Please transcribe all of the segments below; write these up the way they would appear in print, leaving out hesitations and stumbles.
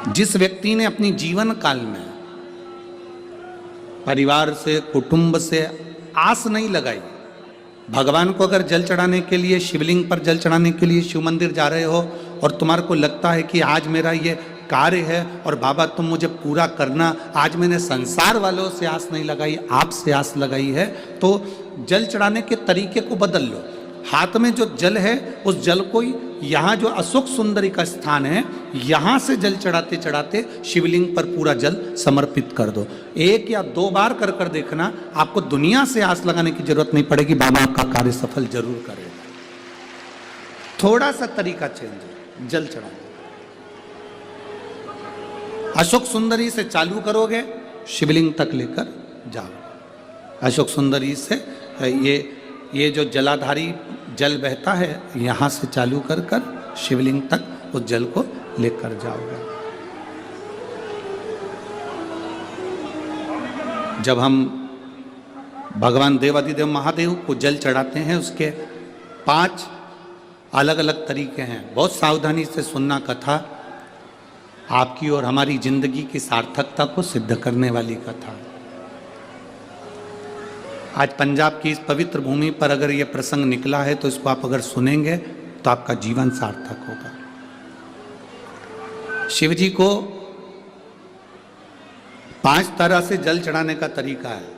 जिस व्यक्ति ने अपनी जीवन काल में परिवार से, कुटुंब से आस नहीं लगाई, भगवान को अगर जल चढ़ाने के लिए, शिवलिंग पर जल चढ़ाने के लिए शिव मंदिर जा रहे हो और तुम्हारे को लगता है कि आज मेरा ये कार्य है और बाबा तुम मुझे पूरा करना, आज मैंने संसार वालों से आस नहीं लगाई, आपसे आस लगाई है, तो जल चढ़ाने के तरीके को बदल लो। हाथ में जो जल है उस जल को यहाँ जो अशोक सुंदरी का स्थान है, यहाँ से जल चढ़ाते चढ़ाते शिवलिंग पर पूरा जल समर्पित कर दो। 1 या 2 बार कर कर देखना, आपको दुनिया से आस लगाने की जरूरत नहीं पड़ेगी, बाबा आपका कार्य सफल जरूर करेगा। थोड़ा सा तरीका चेंज है जल चढ़ाने। अशोक सुंदरी से चालू करोगे, शिवलिंग तक लेकर जाओ। अशोक सुंदरी से ये जो जलाधारी जल बहता है, यहाँ से चालू कर कर शिवलिंग तक उस जल को लेकर जाओगे। जब हम भगवान देवाधिदेव महादेव को जल चढ़ाते हैं, उसके 5 अलग अलग तरीके हैं। बहुत सावधानी से सुनना कथा, आपकी और हमारी जिंदगी की सार्थकता को सिद्ध करने वाली कथा। आज पंजाब की इस पवित्र भूमि पर अगर ये प्रसंग निकला है तो इसको आप अगर सुनेंगे तो आपका जीवन सार्थक होगा। शिव जी को 5 तरह से जल चढ़ाने का तरीका है।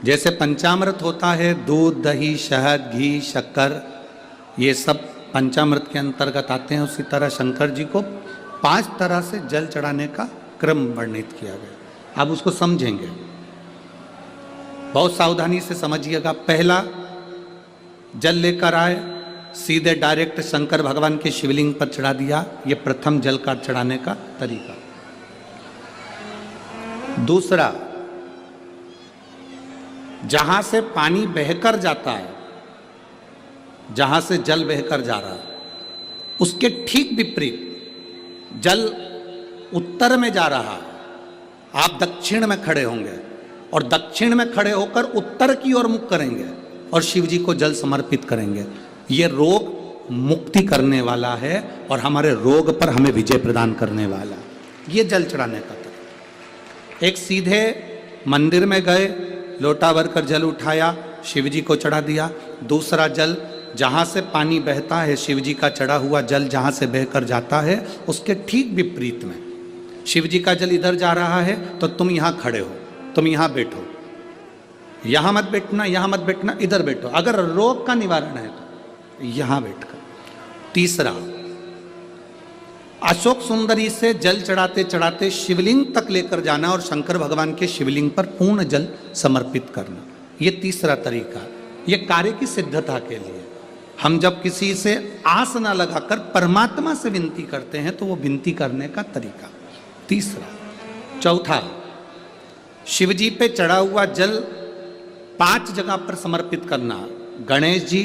जैसे पंचामृत होता है, दूध, दही, शहद, घी, शक्कर, ये सब पंचामृत के अंतर्गत आते हैं, उसी तरह शंकर जी को 5 तरह से जल चढ़ाने का क्रम वर्णित किया गया। आप उसको समझेंगे, बहुत सावधानी से समझिएगा। पहला, जल लेकर आए, सीधे डायरेक्ट शंकर भगवान के शिवलिंग पर चढ़ा दिया, ये प्रथम जल का चढ़ाने का तरीका। दूसरा, जहां से पानी बहकर जाता है, जहां से जल बहकर जा रहा है, उसके ठीक विपरीत जल उत्तर में जा रहा है, आप दक्षिण में खड़े होंगे और दक्षिण में खड़े होकर उत्तर की ओर मुख करेंगे और शिव जी को जल समर्पित करेंगे। ये रोग मुक्ति करने वाला है और हमारे रोग पर हमें विजय प्रदान करने वाला। ये जल चढ़ाने का तरीका। एक, सीधे मंदिर में गए, लोटा भरकर जल उठाया, शिव जी को चढ़ा दिया। दूसरा जल, जहाँ से पानी बहता है, शिव जी का चढ़ा हुआ जल जहाँ से बहकर जाता है, उसके ठीक विपरीत में शिव जी का जल इधर जा रहा है तो तुम यहाँ खड़े हो, तुम यहाँ बैठो, यहाँ मत बैठना, यहाँ मत बैठना, इधर बैठो। अगर रोग का निवारण है तो यहाँ बैठकर। तीसरा, अशोक सुंदरी से जल चढ़ाते चढ़ाते शिवलिंग तक लेकर जाना और शंकर भगवान के शिवलिंग पर पूर्ण जल समर्पित करना। ये तीसरा तरीका, ये कार्य की सिद्धता के लिए। हम जब किसी से आस ना लगाकर परमात्मा से विनती करते हैं तो वो विनती करने का तरीका। तीसरा। चौथा, शिव जी पे चढ़ा हुआ जल 5 जगह पर समर्पित करना। गणेश जी,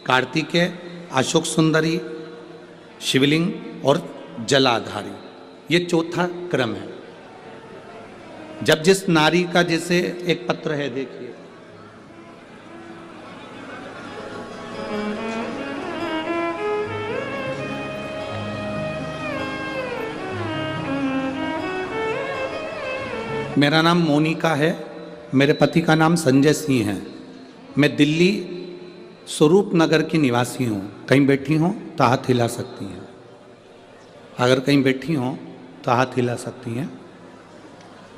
कार्तिकेय, अशोक सुंदरी, शिवलिंग और जलाधारी। ये चौथा क्रम है। जब जिस नारी का, जैसे एक पत्र है, देखिए, मेरा नाम मोनिका है, मेरे पति का नाम संजय सिंह है, मैं दिल्ली स्वरूप नगर की निवासी हूँ। कहीं बैठी हों तो हाथ हिला सकती हैं, अगर कहीं बैठी हों तो हाथ हिला सकती हैं।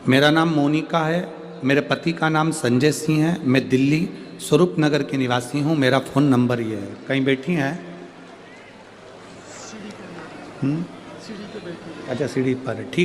मेरा नाम मोनिका है, मेरे पति का नाम संजय सिंह है, मैं दिल्ली स्वरूप नगर की निवासी हूँ, मेरा फ़ोन नंबर ये है। कहीं बैठी हैं? अच्छा, सीढ़ी पर है, ठीक है।